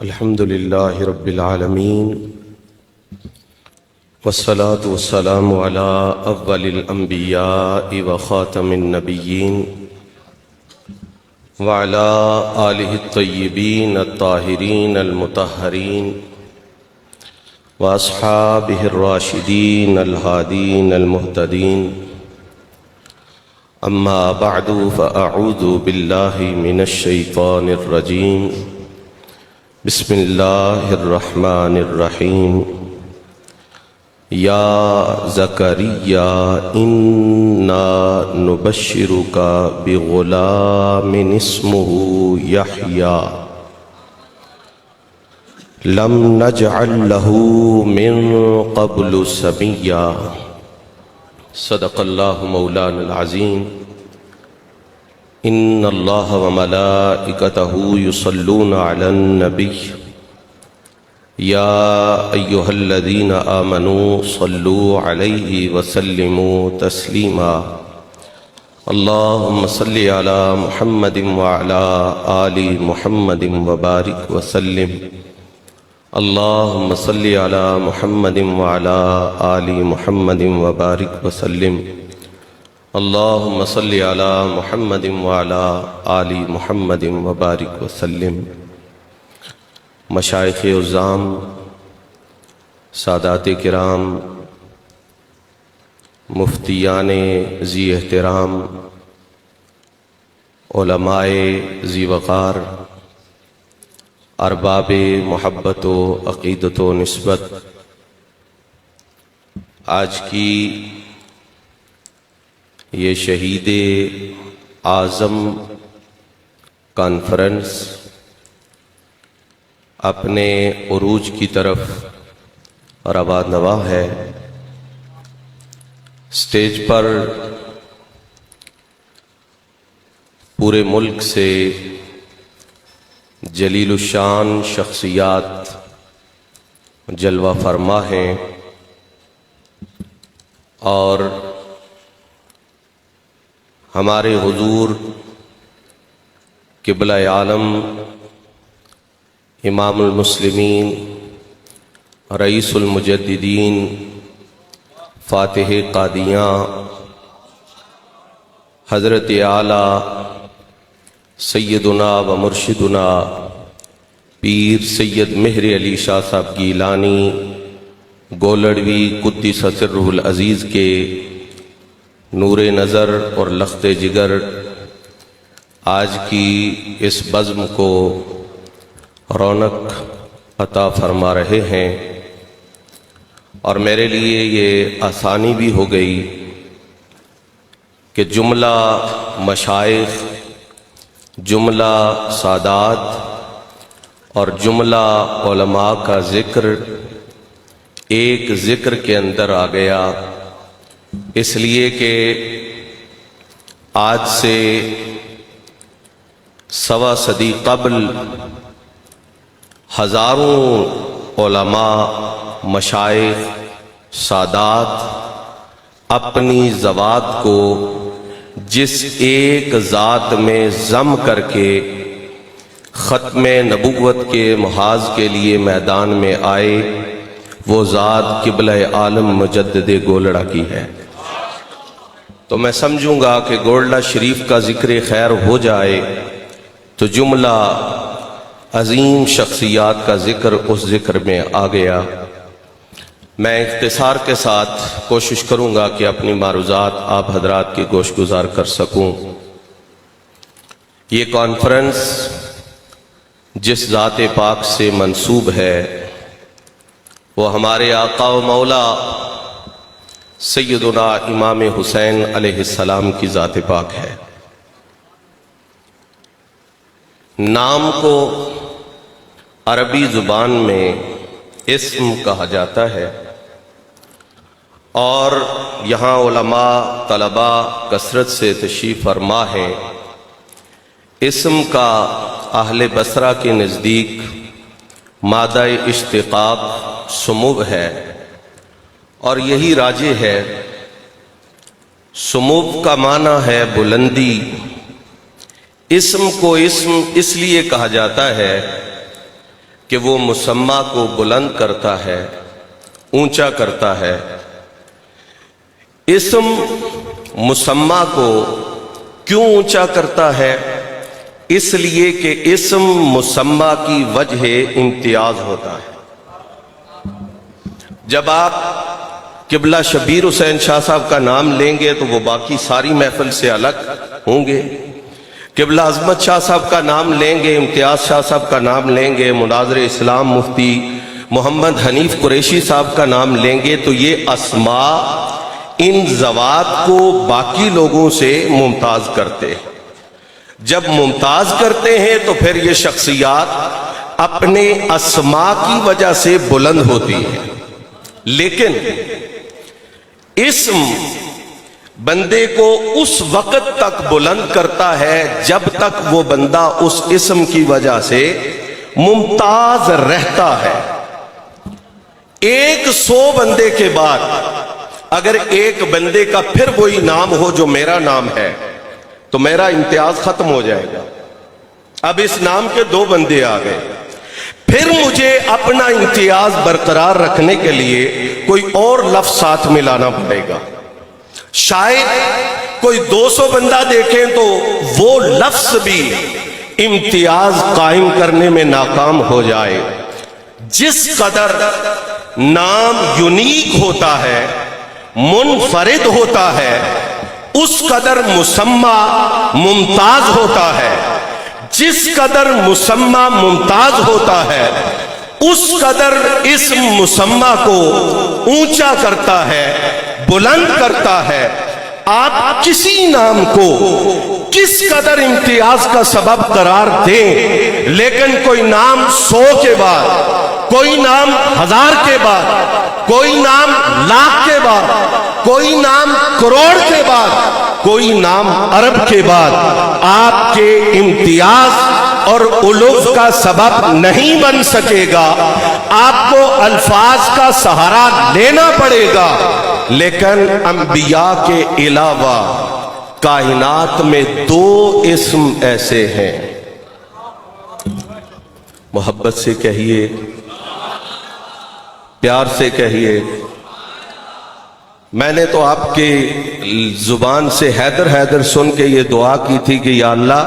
الحمد لله رب العالمين والصلاة والسلام على أفضل الأنبياء وخاتم النبيين وعلى آله الطيبين الطاهرين المطهرين وأصحابه الراشدين الهادين المهتدين. أما بعد فأعوذ بالله من الشيطان الرجيم. بسم الله الرحمن الرحيم. يا زكريا إنا نبشرك بغلام اسمه يحيى لم نجعل له من قبل سميا. صدق الله مولانا العظيم. ان اللہ وملائکتہ یصلون علی النبی یا ایہا الذین آمنوا صلوا علیہ وسلموا تسلیما. اللہم صل علی محمد وعلی آل محمد وبارک وسلم. اللہم صل علی محمد وعلی آل محمد وبارک وسلم. اللہم صلی علی محمد وعلی آل محمد وبارک وسلم. مشائخ عظام، سادات کرام، مفتیان ذی احترام، علماء ذی وقار، ارباب محبت و عقیدت و نسبت، آج کی یہ شہید اعظم کانفرنس اپنے عروج کی طرف رواں نواں ہے. اسٹیج پر پورے ملک سے جلیل الشان شخصیات جلوہ فرما ہیں اور ہمارے حضور قبلہ عالم امام المسلمین رئیس المجددین فاتح قادیاں حضرت اعلیٰ سیدنا و مرشدنا پیر سید مہر علی شاہ صاحب گیلانی گولڑوی قدس سرہ العزیز کے نور نظر اور لخت جگر آج کی اس بزم کو رونق عطا فرما رہے ہیں. اور میرے لیے یہ آسانی بھی ہو گئی کہ جملہ مشائخ، جملہ سادات اور جملہ علماء کا ذکر ایک ذکر کے اندر آ گیا، اس لیے کہ آج سے سوا صدی قبل ہزاروں علماء، مشائخ، سادات اپنی ذوات کو جس ایک ذات میں ضم کر کے ختم نبوت کے محاذ کے لیے میدان میں آئے، وہ ذات قبلہ عالم مجدد گولڑا کی ہے. تو میں سمجھوں گا کہ گولڑا شریف کا ذکر خیر ہو جائے تو جملہ عظیم شخصیات کا ذکر اس ذکر میں آ گیا. میں اختصار کے ساتھ کوشش کروں گا کہ اپنی معروضات آپ حضرات کی گوش گزار کر سکوں. یہ کانفرنس جس ذات پاک سے منسوب ہے وہ ہمارے آقا و مولا سیدنا امام حسین علیہ السلام کی ذات پاک ہے. نام کو عربی زبان میں اسم کہا جاتا ہے اور یہاں علماء طلباء کثرت سے تشریف فرما ہیں. اسم کا اہل بصرہ کے نزدیک مادہ اشتقاق سمو ہے اور یہی راجح ہے. سمو کا معنی ہے بلندی، اسم کو اسم اس لیے کہا جاتا ہے کہ وہ مسمہ کو بلند کرتا ہے، اونچا کرتا ہے۔ اسم مسمہ کو کیوں اونچا کرتا ہے؟ اس لیے کہ اسم مسمہ کی وجہ امتیاز ہوتا ہے۔ جب آپ قبلہ شبیر حسین شاہ صاحب کا نام لیں گے تو وہ باقی ساری محفل سے الگ ہوں گے۔ قبلہ عظمت شاہ صاحب کا نام لیں گے، امتیاز شاہ صاحب کا نام لیں گے، مناظر اسلام مفتی محمد حنیف قریشی صاحب کا نام لیں گے، تو یہ اسماء ان ذوات کو باقی لوگوں سے ممتاز کرتے ہیں۔ جب ممتاز کرتے ہیں تو پھر یہ شخصیات اپنے اسماء کی وجہ سے بلند ہوتی ہیں۔ لیکن اسم بندے کو اس وقت تک بلند کرتا ہے جب تک وہ بندہ اس اسم کی وجہ سے ممتاز رہتا ہے۔ 100 بندے کے بعد اگر ایک بندے کا پھر وہی نام ہو جو میرا نام ہے تو میرا امتیاز ختم ہو جائے گا۔ اب اس نام کے 2 بندے آ گئے، پھر مجھے اپنا امتیاز برقرار رکھنے کے لیے کوئی اور لفظ ساتھ ملانا پڑے گا۔ شاید کوئی 200 بندہ دیکھیں تو وہ لفظ بھی امتیاز قائم کرنے میں ناکام ہو جائے۔ جس قدر نام یونیک ہوتا ہے، منفرد ہوتا ہے، اس قدر مسمہ ممتاز ہوتا ہے۔ جس قدر مسمہ ممتاز ہوتا ہے اس قدر اسم مسمہ کو اونچا کرتا ہے، بلند کرتا ہے۔ آپ کسی نام کو کس قدر امتیاز کا سبب قرار دیں، لیکن کوئی نام 100 کے بعد، کوئی نام 1000 کے بعد، کوئی نام 1,00,000 کے بعد، کوئی نام کروڑ کے بعد، کوئی نام ارب کے بعد آپ کے امتیاز اور علوف کا سبب نہیں بن سکے گا۔ آپ کو الفاظ کا سہارا لینا پڑے گا۔ لیکن انبیاء کے علاوہ کائنات میں 2 اسم ایسے ہیں، محبت سے کہیے، پیار سے کہیے۔ میں نے تو آپ کے زبان سے حیدر حیدر سن کے یہ دعا کی تھی کہ یا اللہ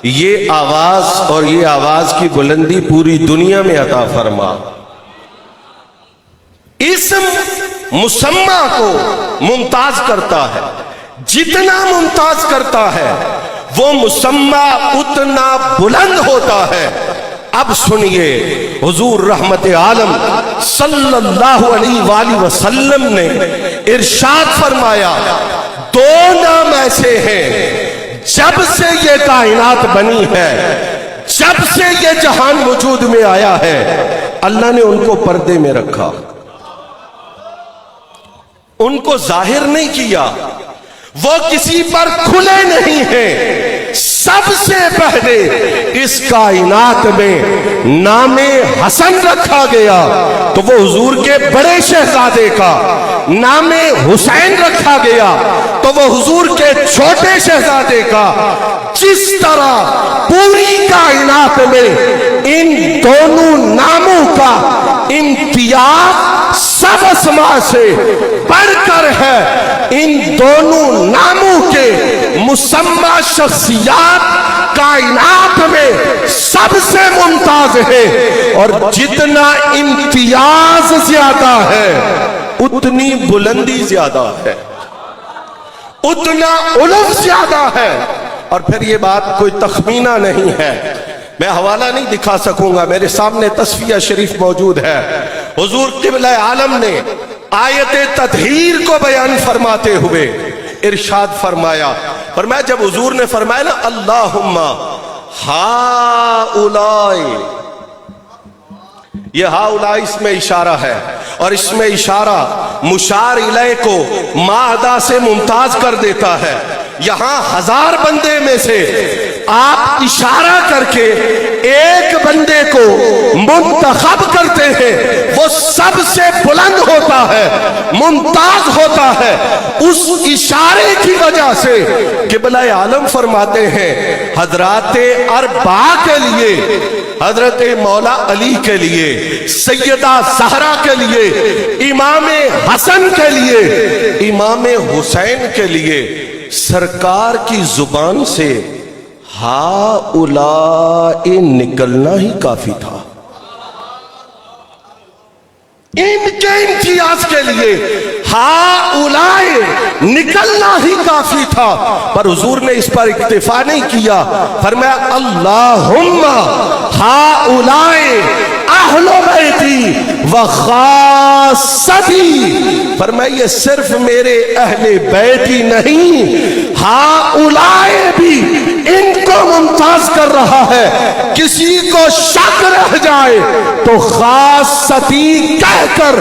یہ آواز اور یہ آواز کی بلندی پوری دنیا میں عطا فرما۔ اسم مسمہ کو ممتاز کرتا ہے، جتنا ممتاز کرتا ہے وہ مسمہ اتنا بلند ہوتا ہے۔ اب سنیے، حضور رحمت عالم صلی اللہ علیہ وآلہ وسلم نے ارشاد فرمایا 2 نام ایسے ہیں جب سے یہ کائنات بنی ہے، جب سے یہ جہان وجود میں آیا ہے، اللہ نے ان کو پردے میں رکھا، ان کو ظاہر نہیں کیا، وہ کسی پر کھلے نہیں ہیں۔ سب سے پہلے اس کائنات میں نام حسن رکھا گیا تو وہ حضور کے بڑے شہزادے کا، نام حسین رکھا گیا تو وہ حضور کے چھوٹے شہزادے کا۔ جس طرح پوری کائنات میں ان دونوں ناموں کا امتیاز سب اسماء سے بڑھ کر ہے، ان دونوں ناموں کے مسمہ شخصیات کائنات میں سب سے ممتاز ہے، اور جتنا امتیاز زیادہ ہے اتنی بلندی زیادہ ہے، اتنا علو زیادہ ہے۔ اور پھر یہ بات کوئی تخمینہ نہیں ہے، میں حوالہ نہیں دکھا سکوں گا، میرے سامنے تصفیہ شریف موجود ہے۔ حضور قبلہ عالم نے آیت تطہیر کو بیان فرماتے ہوئے ارشاد فرمایا، جب حضور نے فرمایا نا اللہم ہاؤلائی، یہ ہاؤلائی اس میں اشارہ ہے، اور اس میں اشارہ مشار الیہ کو مادہ سے ممتاز کر دیتا ہے۔ یہاں 1000 بندے میں سے آپ اشارہ کر کے ایک بندے کو منتخب کرتے ہیں، وہ سب سے بلند ہوتا ہے، ممتاز ہوتا ہے۔ اس اشارے کی وجہ سے قبلہ عالم فرماتے ہیں حضرات اربعہ کے لیے حضرت مولا علی کے لیے، سیدہ زہرا کے لیے، امام حسن کے لیے، امام حسین کے لیے سرکار کی زبان سے ہؤلاء نکلنا ہی کافی تھا۔ ان کے امتیاز کے لیے ہؤلاء نکلنا ہی کافی تھا، پر حضور نے اس پر اکتفا نہیں کیا، فرمایا اللہم ہؤلاء اہل بیتی و خاصتی، فرمایا یہ صرف میرے اہل بیت ہی نہیں، ہؤلاء بھی ان کو ممتاز کر رہا ہے۔ کسی کو شک رہ جائے تو خاصتی کہہ کر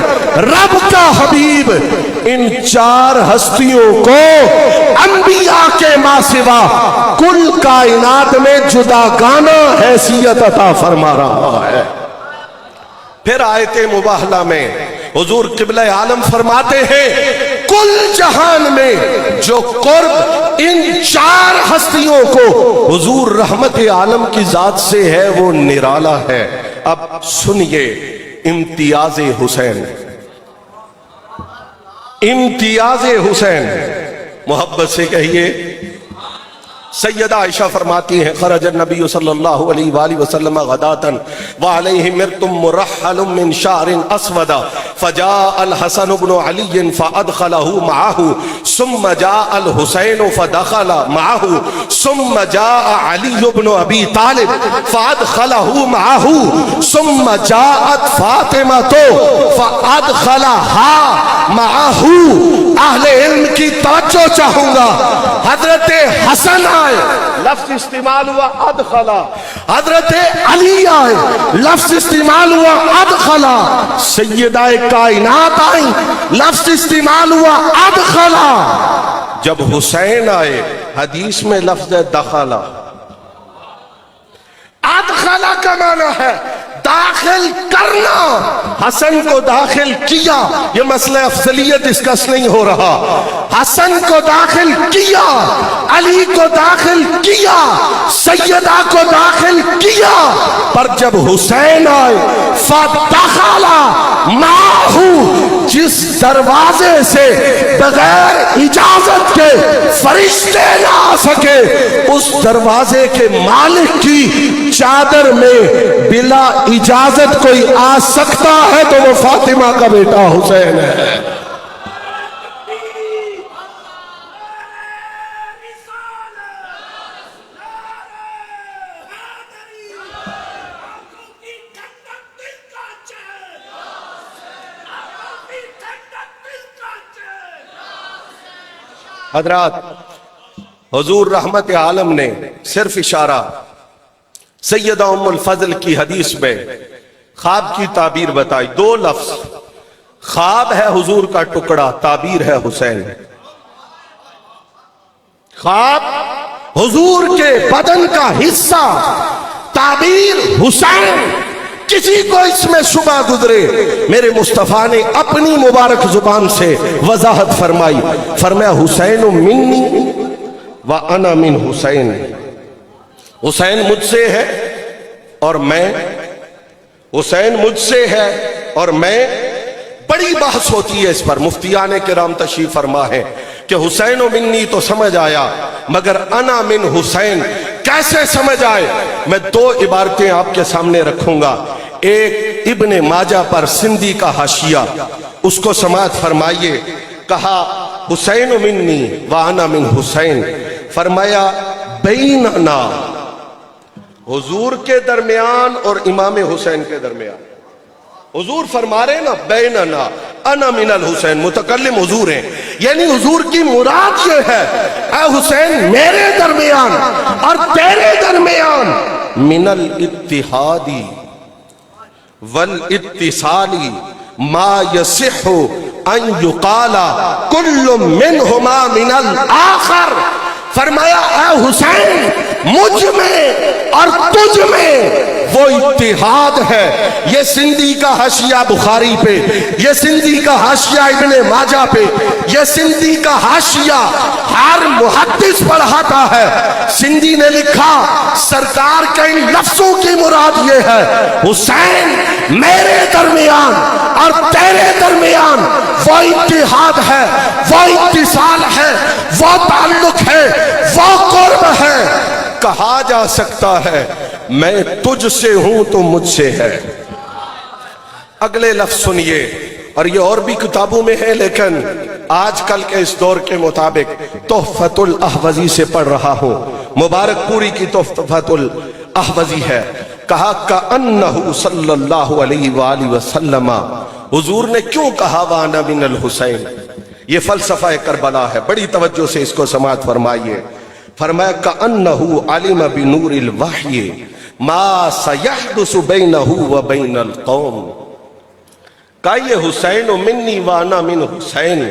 رب کا حبیب ان چار ہستیوں کو انبیاء کے ماں سوا کل کائنات میں جداگانہ حیثیت عطا فرما رہا ہے۔ پھر آیت مباہلہ میں حضور قبلہ عالم فرماتے ہیں کل جہان میں جو قرب ان چار ہستیوں کو حضور رحمت عالم کی ذات سے ہے وہ نرالا ہے۔ اب سنیے امتیاز حسین، امتیاز حسین، محبت سے کہیے۔ سیدہ عائشہ فرماتی ہیں خرج النبی صلی اللہ علیہ وآلہ وسلم غداة وعلیہ مرط مرحل من شعر اسود فجاء الحسن بن علی فادخلہ معه ثم جاء الحسین فدخل معه ثم جاء علی بن ابی طالب فادخلہ معه ثم جاءت فاطمہ فادخلها معه۔ اہل علم کی توجہ چاہوں گا، حضرت حسن آئے لفظ استعمال ہوا ادخلا، حضرت علی آئے لفظ استعمال ہوا ادخلا، سیدہ کائنات آئیں لفظ استعمال ہوا ادخلا۔ جب حسین آئے حدیث میں لفظ دخلا، ادخلا کا معنی ہے داخل کرنا، حسن کو داخل کیا۔ یہ مسئلہ افضلیت ڈسکس نہیں ہو رہا، حسن کو داخل کیا، علی کو داخل کیا، سیدہ کو داخل کیا، پر جب حسین آئے فدخل معہ، جس دروازے سے بغیر اجازت کے فرشتے نہ آ سکے اس دروازے کے مالک کی چادر میں بلا اجازت کوئی آ سکتا ہے تو وہ فاطمہ کا بیٹا حسین ہے۔ حضرات حضور رحمت عالم نے صرف اشارہ سیدہ ام الفضل کی حدیث میں خواب کی تعبیر بتائی، دو لفظ، خواب ہے حضور کا ٹکڑا، تعبیر ہے حسین۔ خواب حضور کے بدن کا حصہ، تعبیر حسین۔ کسی کو اس میں شبہ گزرے، میرے مصطفیٰ نے اپنی مبارک زبان سے وضاحت فرمائی، فرمایا حسین منی وانا من حسین، حسین مجھ سے ہے اور میں، حسین مجھ سے ہے اور میں۔ بڑی بحث ہوتی ہے اس پر، مفتیان کرام تشریف فرما ہے کہ حسین و منی تو سمجھ آیا مگر انا من حسین کیسے سمجھ آئے؟ میں دو عبارتیں آپ کے سامنے رکھوں گا، ایک ابن ماجہ پر سندھی کا حاشیہ، اس کو سماعت فرمائیے۔ کہا حسین منی وانا من حسین، فرمایا بیننا، حضور کے درمیان اور امام حسین کے درمیان، حضور فرما رہے ہیں نا بیننا انا من الحسین، متکلم حضور ہیں، یعنی حضور کی مراد یہ ہے اے حسین میرے درمیان اور تیرے درمیان من الاتحادی والاتصالی ما یصح ان یقال کل منہما من الاخر۔ فرمایا اے حسین مجھ میں اور تجھ میں وہ وہ اتحاد ہے۔ یہ سندھی کا حاشیہ بخاری پہ، یہ سندھی کا حاشیہ ابن ماجہ پہ، یہ سندھی کا حاشیہ ہر محدث پڑھاتا ہے۔ سندھی نے لکھا سرکار کے ان لفظوں کی مراد یہ ہے، حسین میرے درمیان اور تیرے درمیان وہ اتحاد ہے، وہ اتصال ہے، وہ تعلق ہے، وہ قرب ہے۔ کہا جا سکتا ہے میں تجھ سے ہوں تو مجھ سے ہے۔ اگلے لفظ سنیے، اور یہ اور بھی کتابوں میں ہے لیکن آج کل کے اس دور کے مطابق تحفۃ الاحوذی سے پڑھ رہا ہوں، مبارک پوری کی تحفۃ الاحوذی ہے۔ کہا کأنہ صلی اللہ علیہ وآلہ وسلم، حضور نے کیوں کہا وانا من الحسین؟ یہ فلسفہ کربلا ہے، بڑی توجہ سے اس کو سماعت فرمائیے۔ فرمایا کأنہ علم بنور الوحی ما سیحدث بینہ وبین القوم۔ کہا یہ حسین منی وانا من حسین،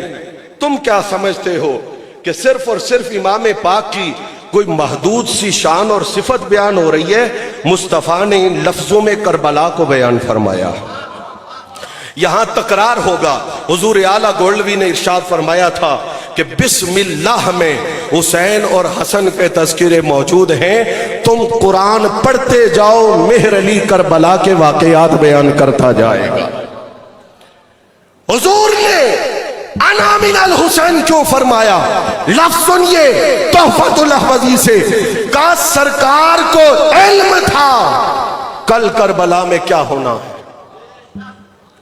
تم کیا سمجھتے ہو کہ صرف اور صرف امام پاک کی کوئی محدود سی شان اور صفت بیان ہو رہی ہے؟ مصطفیٰ نے ان لفظوں میں کربلا کو بیان فرمایا۔ یہاں تکرار ہوگا، حضور اعلیٰ گولوی نے ارشاد فرمایا تھا کہ بسم اللہ میں حسین اور حسن کے تذکرے موجود ہیں، تم قرآن پڑھتے جاؤ، مہر علی کربلا کے واقعات بیان کرتا جائے گا۔ حضور نے انا من الحسین کیوں فرمایا؟ لفظ سنیے تحفۃ الاحوذی سے، کہا سرکار کو علم تھا کل کربلا میں کیا ہونا ہے،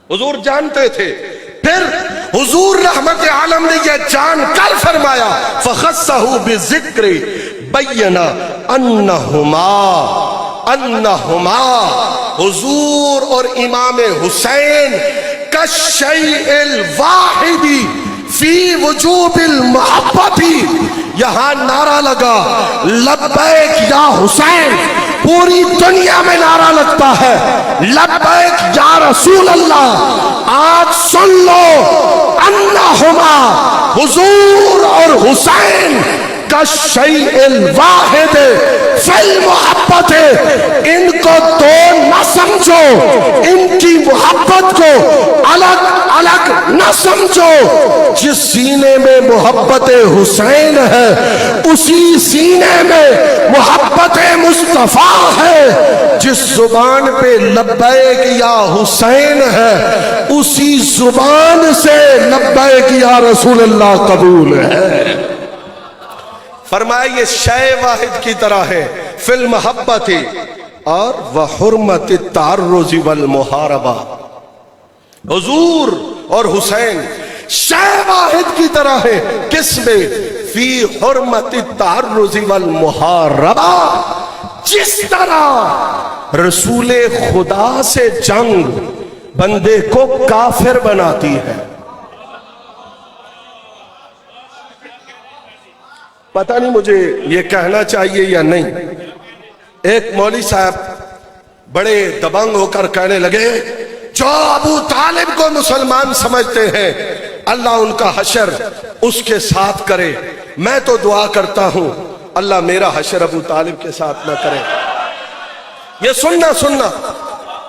حضور جانتے تھے۔ پھر حضور رحمت عالم نے یہ جان کر فرمایا فخصہ بذکر بینا انہما حضور اور امام حسین کالشیء الواحد فی وجوب المحبت۔ یہاں نعرہ لگا لبیک یا حسین، پوری دنیا میں نعرہ لگتا ہے لبیک یا رسول اللہ۔ آج سن لو انہما حضور اور حسین کالشیء الواحد فی المحبت، ان کو دو نہ سمجھو، ان کی محبت کو الگ الگ نہ سمجھو۔ جس سینے میں محبت حسین ہے اسی سینے میں محبت مصطفیٰ ہے، جس زبان پہ لبیک یا حسین ہے اسی زبان سے لبیک یا رسول اللہ قبول ہے۔ فرمایا یہ شے واحد کی طرح ہے فی المحبت اور وحرمت التعرض والمحاربہ۔ حضور اور حسین شے واحد کی طرح ہے، کس میں؟ فی حرمت التعرض والمحاربہ۔ جس طرح رسول خدا سے جنگ بندے کو کافر بناتی ہے، پتہ نہیں مجھے یہ کہنا چاہیے یا نہیں، ایک مولوی صاحب بڑے دبنگ ہو کر کہنے لگے جو ابو طالب کو مسلمان سمجھتے ہیں اللہ ان کا حشر اس کے ساتھ کرے، میں تو دعا کرتا ہوں اللہ میرا حشر ابو طالب کے ساتھ نہ کرے۔ یہ سننا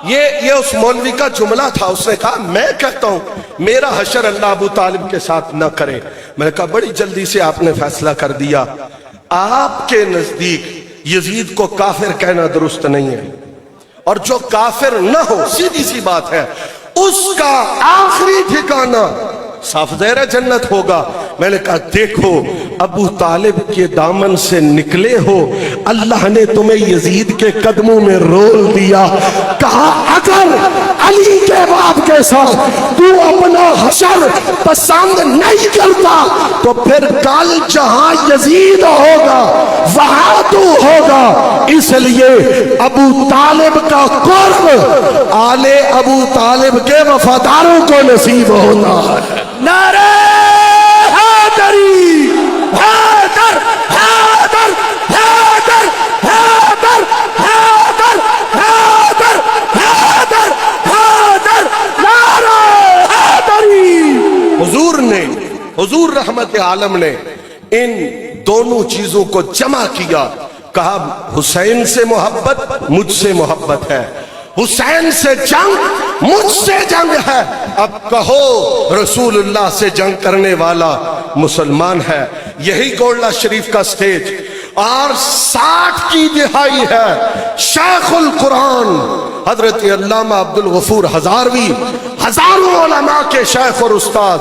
یہ اس مولوی کا جملہ تھا، اس نے کہا میں کہتا ہوں میرا حشر اللہ ابو طالب کے ساتھ نہ کرے۔ میں نے کہا بڑی جلدی سے آپ نے فیصلہ کر دیا، آپ کے نزدیک یزید کو کافر کہنا درست نہیں ہے، اور جو کافر نہ ہو سیدھی سی بات ہے اس کا آخری ٹھکانہ صاف ظاہر جنت ہوگا۔ میں نے کہا دیکھو ابو طالب کے دامن سے نکلے ہو، اللہ نے تمہیں یزید کے قدموں میں رول دیا۔ کہا اگر علی کے باپ کے ساتھ تو اپنا حشر پسند نہیں کرتا تو پھر کل جہاں یزید ہوگا وہاں تو ہوگا، اس لیے ابو طالب کا قرب آل ابو طالب کے وفاداروں کو نصیب ہونا ہے۔ نعرہ حیدری، حیدر حیدر حیدر حیدر حیدر حیدر حیدر حیدر، نعرہ حیدری۔ حضور رحمت عالم نے ان دونوں چیزوں کو جمع کیا۔ کہا حسین سے محبت مجھ سے محبت ہے، حسین سے جنگ مجھ سے جنگ ہے، اب کہو رسول اللہ سے جنگ کرنے والا مسلمان ہے۔ یہی گولڈا شریف کا سٹیج، اور 60 کی دہائی ہے، شیخ القرآن حضرت علامہ عبدالغفور ہزاروی، ہزاروں علماء کے شیخ اور استاد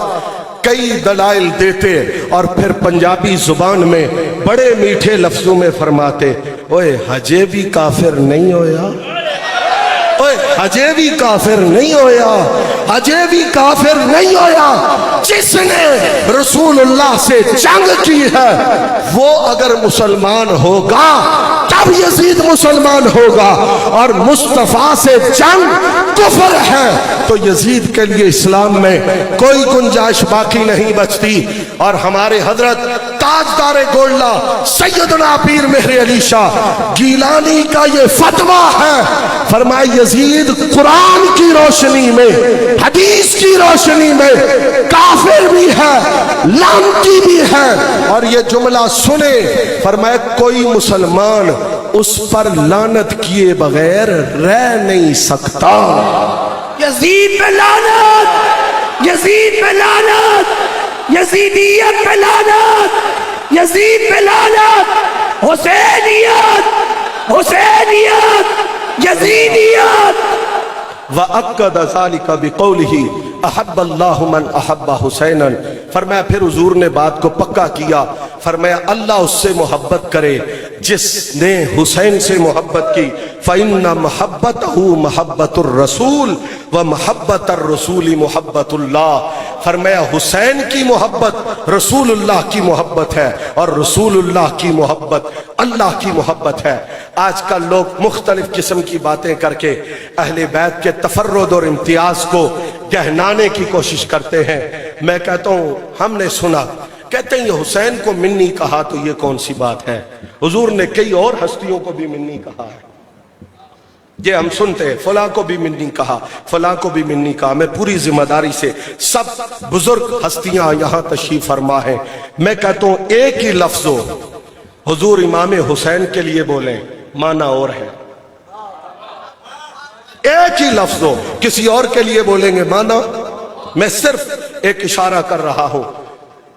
کئی دلائل دیتے اور پھر پنجابی زبان میں بڑے میٹھے لفظوں میں فرماتے، اوے ہجے بھی کافر نہیں ہویا، اوے ہجے بھی کافر نہیں ہویا، ہجے بھی کافر نہیں ہویا۔ جس نے رسول اللہ سے جنگ کی ہے وہ اگر مسلمان ہوگا تب یزید مسلمان ہوگا، اور مصطفیٰ سے جنگ کفر ہے تو یزید کے لیے اسلام میں کوئی گنجائش باقی نہیں بچتی۔ اور ہمارے حضرت تاجدار گولڈا سیدنا پیر مہر علی شاہ گیلانی کا یہ فتویٰ ہے، فرمائے یزید قرآن کی روشنی میں، حدیث کی روشنی میں کافر بھی ہے، لعنتی بھی ہے۔ اور یہ جملہ سنے، فرمائے کوئی مسلمان اس پر لعنت کیے بغیر رہ نہیں سکتا۔ یزید پہ لعنت، یزید پہ لعنت، یزیدیت پہ لعنت، یزید پہ لعنت، حسینیت، حسینیت، یزیدیت۔ وَأَكَّدَ ذَلِكَ بِقَوْلِهِ احب اللہ من احب حسینا، فرمایا پھر حضور نے بات کو پکا کیا، فرمایا اللہ اس سے محبت کرے جس نے حسین سے محبت کی، فَإِنَّ مَحَبَّتَهُ مَحَبَّةُ الرَّسُولِ وَمَحَبَّةَ الرَّسُولِ مُحَبَّةُ اللہ۔ فرمایا حسین کی محبت رسول اللہ کی محبت ہے، اور رسول اللہ کی محبت اللہ کی محبت ہے۔ آج کل لوگ مختلف قسم کی باتیں کر کے اہل بیت کے تفرد اور امتیاز کو گہنانے کی کوشش کرتے ہیں۔ میں کہتا ہوں ہم نے سنا، کہتے ہیں یہ حسین کو منی کہا تو یہ کون سی بات ہے؟ حضور نے کئی اور ہستیوں کو بھی منی کہا ہے، یہ ہم سنتے ہیں، فلاں کو بھی منی کہا، فلاں کو بھی منی کہا۔ میں پوری ذمہ داری سے، سب بزرگ ہستیاں یہاں تشریف فرما ہیں، میں کہتا ہوں ایک ہی لفظ ہو حضور امام حسین کے لیے بولیں معنی اور ہے، ایک ہی لفظ ہو کسی اور کے لیے بولیں گے معنی۔ میں صرف ایک اشارہ کر رہا ہوں،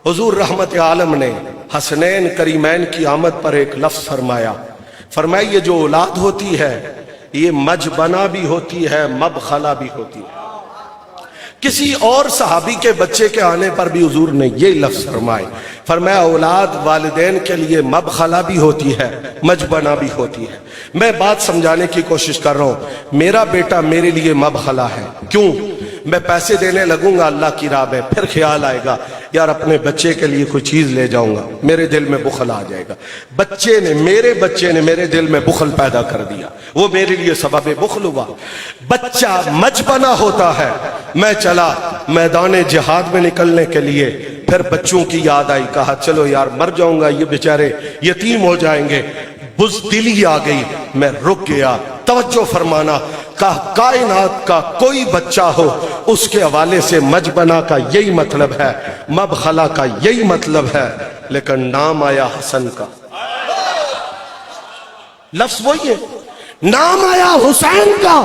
حضور رحمت عالم نے حسنین کریمین کی آمد پر ایک لفظ فرمایا، فرمایا یہ جو اولاد ہوتی ہے یہ مجبنہ بھی ہوتی ہے، مبخلہ بھی ہوتی ہے۔ کسی اور صحابی کے بچے کے آنے پر بھی حضور نے یہ لفظ فرمائے، فرمایا اولاد والدین کے لیے مبخلہ بھی ہوتی ہے، مجبنہ بھی ہوتی ہے۔ میں بات سمجھانے کی کوشش کر رہا ہوں، میرا بیٹا میرے لیے مبخلہ ہے، کیوں؟ میں پیسے دینے لگوں گا اللہ کی راہ میں، پھر خیال آئے گا یار اپنے بچے کے لیے کوئی چیز لے جاؤں گا، میرے دل میں بخل آ جائے گا۔ میرے بچے نے میرے دل میں بخل پیدا کر دیا، وہ میرے لیے سبب بخل ہوا۔ بچہ مجبنہ ہوتا ہے۔ میں چلا میدان جہاد میں نکلنے کے لیے، پھر بچوں کی یاد آئی، کہا چلو یار مر جاؤں گا، یہ بیچارے یتیم ہو جائیں گے، بزدلی آ گئی، میں رک گیا۔ توجہ فرمانا، کہا کائنات کا کوئی بچہ ہو اس کے حوالے سے مجبنہ کا یہی مطلب ہے، مبخلہ کا یہی مطلب ہے، لیکن نام آیا حسن کا، لفظ وہی ہے، نام آیا حسین کا۔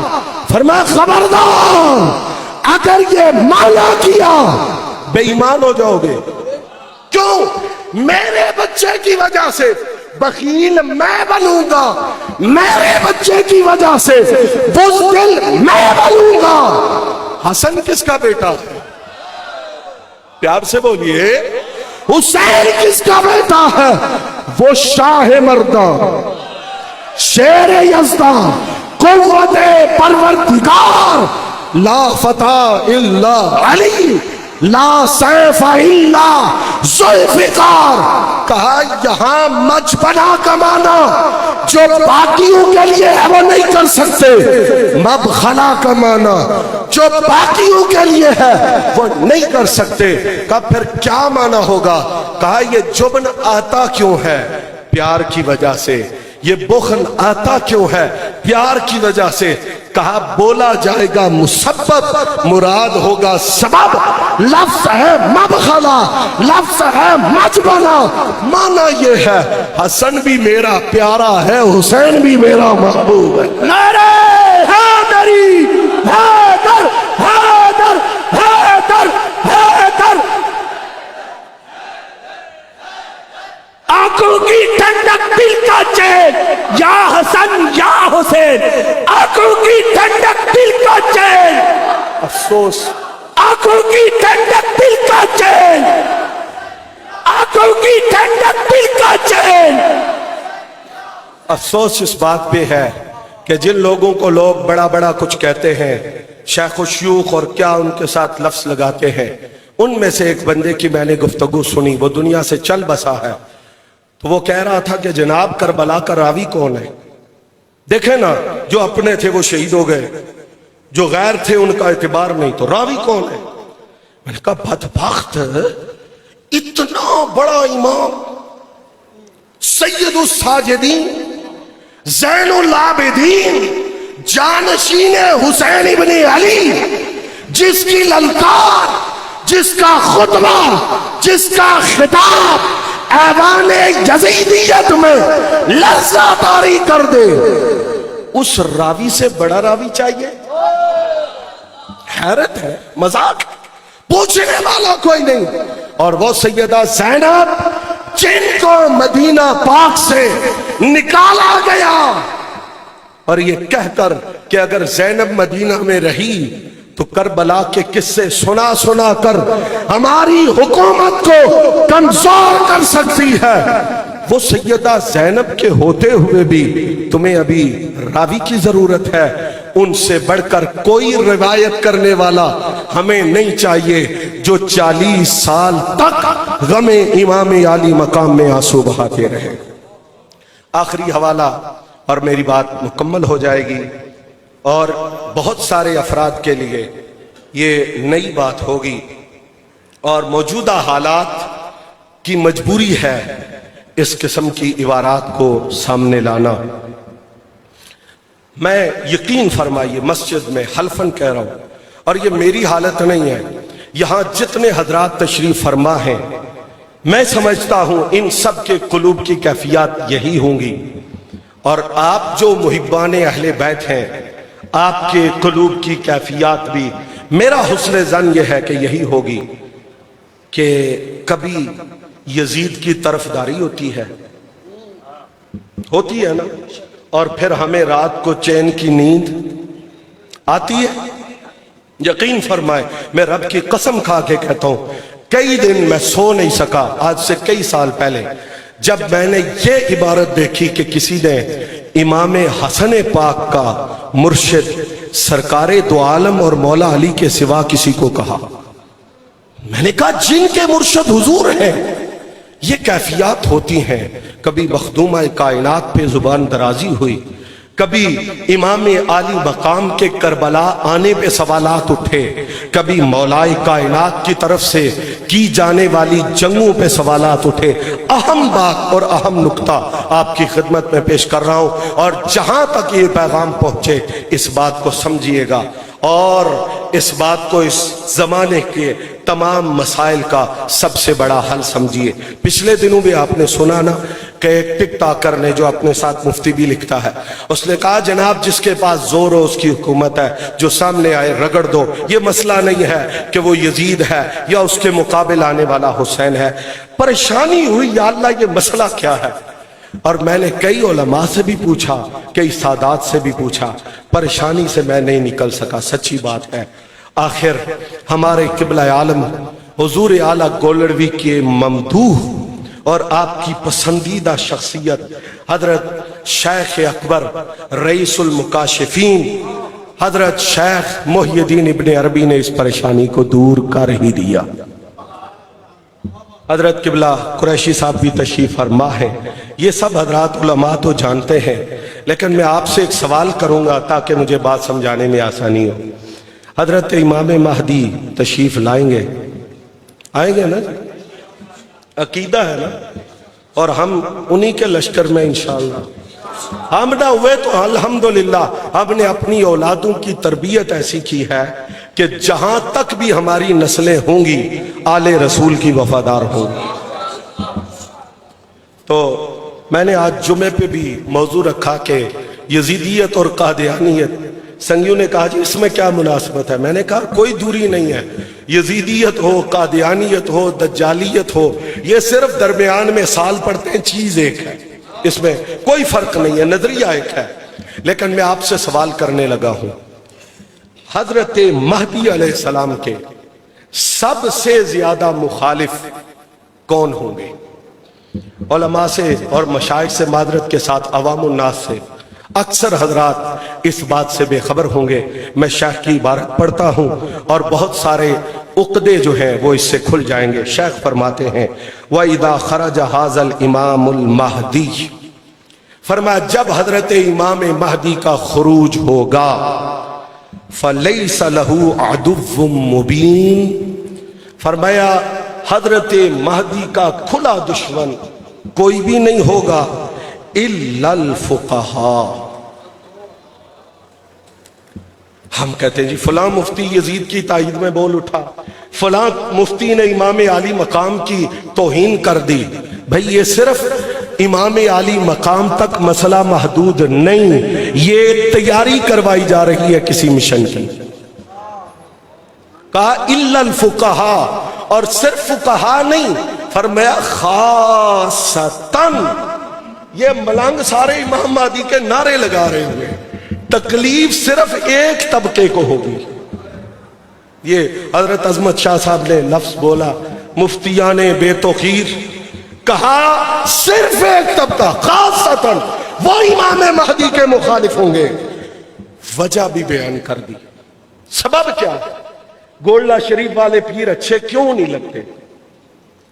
فرمایا خبردار اگر یہ مانا کیا بے ایمان ہو جاؤ گے۔ کیوں؟ میرے بچے کی وجہ سے بخیل میں بنوں گا، میرے بچے کی وجہ سے بزدل میں بنوں گا۔ حسن کس کا بیٹا ہے؟ پیار سے بولیے، حسین کس کا بیٹا ہے؟ وہ شاہ مردہ، شیر یزداں، قوت پروردگار، لا فتح الا علی، لا سیف الا ذوالفقار۔ کہا یہاں مجبنہ کا معنی جو باقیوں کے لیے ہے وہ نہیں کر سکتے، مبخلہ کا معنی جو باقیوں کے لیے ہے وہ نہیں کر سکتے۔ کہا پھر کیا معنی ہوگا؟ کہا یہ جبن آتا کیوں ہے؟ پیار کی وجہ سے۔ یہ بخل آتا کیوں ہے؟ پیار کی وجہ سے۔ کہا بولا جائے گا مسبب، مراد ہوگا سبب۔ لفظ ہے مبخلا، لفظ ہے مجبلا، معنی یہ ہے حسن بھی میرا پیارا ہے، حسین بھی میرا محبوب ہے۔ نعرہ حیدری، حیدر حیدر حیدر حیدر۔ آنکھوں کی ٹھنڈک دل کا چین، یا حسن یا حسین۔ آنکھوں کی ٹھنڈک دل کا چین، افسوس آنکھوں کی ٹھنڈک دل کا چین، آنکھوں کی ٹھنڈک دل کا چین۔ افسوس اس بات پہ ہے کہ جن لوگوں کو لوگ بڑا بڑا کچھ کہتے ہیں، شیخ و شیوخ اور کیا ان کے ساتھ لفظ لگاتے ہیں، ان میں سے ایک بندے کی میں نے گفتگو سنی، وہ دنیا سے چل بسا ہے، تو وہ کہہ رہا تھا کہ جناب کربلا کا راوی کون ہے؟ دیکھیں نا، جو اپنے تھے وہ شہید ہو گئے، جو غیر تھے ان کا اعتبار نہیں، تو راوی کون ہے؟ میں نے کہا بدبخت، اتنا بڑا امام، سید الساجدین، زین العابدین، جانشین حسین ابن علی، جس کی للکار، جس کا خطبہ، جس کا خطاب ایوان یزیدیت میں لرزہ طاری کر دے، اس راوی سے بڑا راوی چاہیے؟ حیرت ہے، مذاق، پوچھنے والا کوئی نہیں۔ اور وہ سیدہ زینب جن کو مدینہ پاک سے نکالا گیا، اور یہ کہہ کر کہ اگر زینب مدینہ میں رہی تو کربلا کے قصے سنا سنا کر ہماری حکومت کو کمزور کر سکتی ہے، وہ سیدہ زینب کے ہوتے ہوئے بھی تمہیں ابھی راوی کی ضرورت ہے؟ ان سے بڑھ کر کوئی روایت کرنے والا ہمیں نہیں چاہیے جو 40 سال تک غم امام عالی مقام میں آنسو بہاتے رہے۔ آخری حوالہ اور میری بات مکمل ہو جائے گی، اور بہت سارے افراد کے لیے یہ نئی بات ہوگی، اور موجودہ حالات کی مجبوری ہے اس قسم کی عبارات کو سامنے لانا۔ میں یقین فرمائیے مسجد میں حلفاً کہہ رہا ہوں، اور یہ میری حالت نہیں ہے، یہاں جتنے حضرات تشریف فرما ہیں میں سمجھتا ہوں ان سب کے قلوب کی کیفیات یہی ہوں گی، اور آپ جو محبان اہل بیت ہیں آپ کے قلوب کی کیفیات بھی میرا حسن ظن یہ ہے کہ یہی ہوگی کہ کبھی یزید کی طرفداری ہوتی ہے نا، اور پھر ہمیں رات کو چین کی نیند آتی ہے۔ یقین فرمائے، میں رب کی قسم کھا کے کہتا ہوں کئی دن میں سو نہیں سکا، آج سے کئی سال پہلے، جب میں نے یہ عبارت دیکھی کہ کسی نے امام حسن پاک کا مرشد سرکار دو عالم اور مولا علی کے سوا کسی کو کہا۔ میں نے کہا جن کے مرشد حضور ہیں یہ کیفیات ہوتی ہیں۔ کبھی مخدومہ کائنات پہ زبان درازی ہوئی، کبھی امام عالی مقام کے کربلا آنے پہ سوالات اٹھے، کبھی مولائے کائنات کی طرف سے کی جانے والی جنگوں پہ سوالات اٹھے۔ اہم بات اور اہم نکتہ آپ کی خدمت میں پیش کر رہا ہوں، اور جہاں تک یہ پیغام پہنچے اس بات کو سمجھیے گا، اور اس بات کو اس زمانے کے تمام مسائل کا سب سے بڑا حل سمجھیے۔ پچھلے دنوں بھی آپ نے سنا نا کہ ایک ٹک ٹاکر نے جو اپنے ساتھ مفتی بھی لکھتا ہے، اس نے کہا جناب جس کے پاس زور ہو اس کی حکومت ہے، جو سامنے آئے رگڑ دو۔ یہ مسئلہ نہیں ہے کہ وہ یزید ہے یا اس کے مقابل آنے والا حسین ہے۔ پریشانی ہوئی یا اللہ یہ مسئلہ کیا ہے، اور میں نے کئی علماء سے بھی پوچھا، کئی سادات سے بھی پوچھا، پریشانی سے میں نہیں نکل سکا، سچی بات ہے۔ آخر ہمارے قبلہ عالم حضور اعلیٰ گولڑوی کے ممدوح اور آپ کی پسندیدہ شخصیت حضرت شیخ اکبر رئیس المکاشفین حضرت شیخ محی الدین ابن عربی نے اس پریشانی کو دور کر ہی دیا۔ حضرت قبلہ قریشی صاحب بھی تشریف فرما ہے، یہ سب حضرات علماء تو جانتے ہیں، لیکن میں آپ سے ایک سوال کروں گا تاکہ مجھے بات سمجھانے میں آسانی ہو۔ حضرت امام مہدی تشریف لائیں گے، آئیں گے نا؟ عقیدہ ہے نا، اور ہم انہی کے لشکر میں انشاءاللہ ہم نہ ہوئے تو الحمدللہ ہم نے اپنی اولادوں کی تربیت ایسی کی ہے کہ جہاں تک بھی ہماری نسلیں ہوں گی آل رسول کی وفادار ہوں گی۔ تو میں نے آج جمعے پہ بھی موضوع رکھا کہ یزیدیت اور قادیانیت، سنگیوں نے کہا جی اس میں کیا مناسبت ہے؟ میں نے کہا کوئی دوری نہیں ہے، یزیدیت ہو، قادیانیت ہو، دجالیت ہو، یہ صرف درمیان میں سال پڑھتے ہیں، چیز ایک ہے، اس میں کوئی فرق نہیں ہے، نظریہ ایک ہے۔ لیکن میں آپ سے سوال کرنے لگا ہوں، حضرت مہدی علیہ السلام کے سب سے زیادہ مخالف کون ہوں گے؟ علماء سے اور مشائخ سے معذرت کے ساتھ عوام الناس سے اکثر حضرات اس بات سے بے خبر ہوں گے۔ میں شیخ کی عبارت پڑھتا ہوں اور بہت سارے عقدے جو ہیں وہ اس سے کھل جائیں گے۔ شیخ فرماتے ہیں وَإِذَا خَرَجَ هَذَا الْإِمَامُ الْمَهْدِيُّ، فرمایا جب حضرت امام مہدی کا خروج ہوگا، فَلَيْسَ لَهُ عَدُوٌّ مُبِينٌ، فرمایا حضرت مہدی کا کھلا دشمن کوئی بھی نہیں ہوگا اِلَّا الْفُقَهَاءُ۔ ہم کہتے ہیں جی فلاں مفتی یزید کی تائید میں بول اٹھا، فلاں مفتی نے امام عالی مقام کی توہین کر دی۔ بھئی یہ صرف امام عالی مقام تک مسئلہ محدود نہیں، یہ تیاری کروائی جا رہی ہے کسی مشن کی۔ کہا اِلَّا الْفُقَهَاءُ، اور صرف فقہا نہیں، فرمایا خاصتاً، یہ ملنگ سارے امام مہدی کے نعرے لگا رہے ہوئے، تکلیف صرف ایک طبقے کو ہوگی۔ یہ حضرت عظمت شاہ صاحب نے لفظ بولا، مفتیان بے توقیر، کہا صرف ایک طبقہ خاصتاً وہ امام مہدی کے مخالف ہوں گے۔ وجہ بھی بیان کر دی، سبب کیا ہے؟ گولڈا شریف والے پیر اچھے کیوں نہیں لگتے؟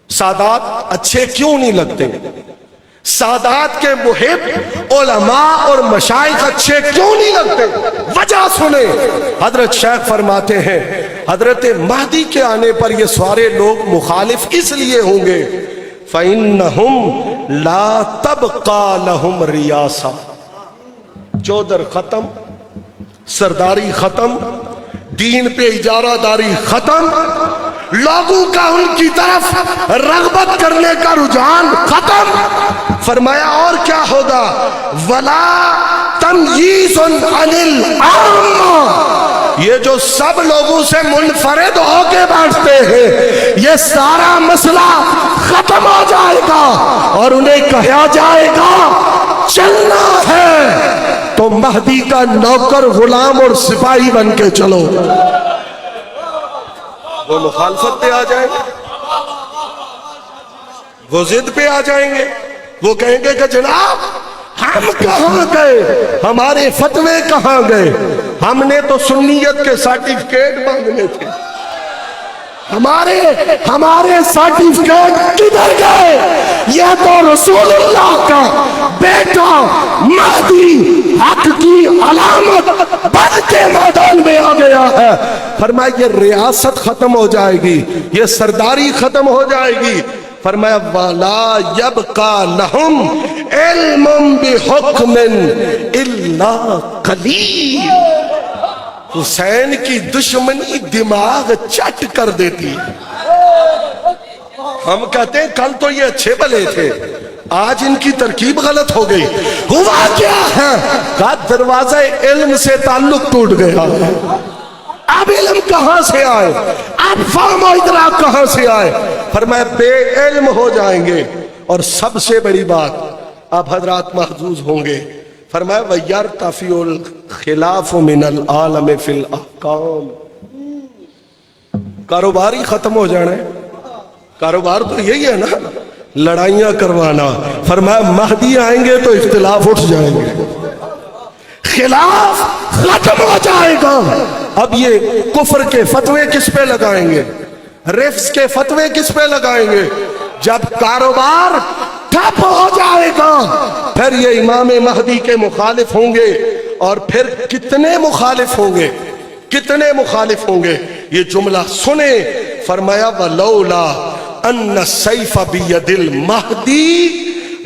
سادات اچھے کیوں نہیں لگتے؟ سادات کے محب علماء اور مشائخ اچھے کیوں نہیں لگتے؟ وجہ سنیں۔ حضرت شیخ فرماتے ہیں حضرت مہدی کے آنے پر یہ سارے لوگ مخالف اس لیے ہوں گے فَإِنَّهُمْ لَا تَبْقَى لَهُمْ رِيَاسَةٌ، چودر ختم، سرداری ختم، دین پہ اجارہ داری ختم، لوگوں کا ان کی طرف رغبت کرنے کا رجحان ختم۔ فرمایا اور کیا ہوگا؟ وَلَا تَمْيِيزٌ عَنِ الْعَامَّةِ، یہ جو سب لوگوں سے منفرد ہو کے بیٹھتے ہیں یہ سارا مسئلہ ختم ہو جائے گا اور انہیں کہا جائے گا چلنا ہے تو مہدی کا نوکر غلام اور سپاہی بن کے چلو۔ وہ مخالفت پہ آ جائیں گے، وہ ضد پہ آ جائیں گے، وہ کہیں گے کہ جناب ہم کہاں گئے، ہمارے فتوے کہاں گئے، ہم نے تو سنیت کے سرٹیفکیٹ مانگنے تھے، ہمارے سرٹیفکیٹ کدھر گئے؟ یہ تو رسول اللہ کا بیٹا مہدی حق کی علامت بن کے میدان میں آ گیا ہے۔ فرمایا یہ ریاست ختم ہو جائے گی، یہ سرداری ختم ہو جائے گی۔ فرمایا وَلَا يَبْقَى لَهُمْ عِلْمٌ بِحُكْمٍ إِلَّا قَلِيلٌ۔ حسین کی دشمنی دماغ چٹ کر دیتی ہے۔ ہم کہتے ہیں کل تو یہ اچھے بلے تھے، آج ان کی ترکیب غلط ہو گئی، ہوا کیا ہے؟ کہا دروازہ علم سے تعلق ٹوٹ گیا، اب علم کہاں سے آئے، اب فہم و ادراک کہاں سے آئے؟ فرمایا بے علم ہو جائیں گے، اور سب سے بڑی بات اب حضرات محظوظ ہوں گے، فرمایا وَيَرْتَفِعُ الْخِلَافُ مِنَ الْعَالَمِ فِي الْأَحْكَامِ، کاروبار ہی ختم ہو جانا ہے، کاروبار تو یہی ہے نا، لڑائیاں کروانا۔ فرمایا مہدی آئیں گے تو اختلاف اٹھ جائیں گے، خلاف ختم ہو جائے گا۔ اب یہ کفر کے فتوے کس پہ لگائیں گے، رفض کے فتوے کس پہ لگائیں گے؟ جب کاروبار ٹھپ ہو جائے گا پھر یہ امام مہدی کے مخالف ہوں گے، اور پھر کتنے مخالف ہوں گے، کتنے مخالف ہوں گے؟ یہ جملہ سنیں، فرمایا وَلَوْلَا أَنَّ السَّيْفَ بِيَدِ الْمَهْدِي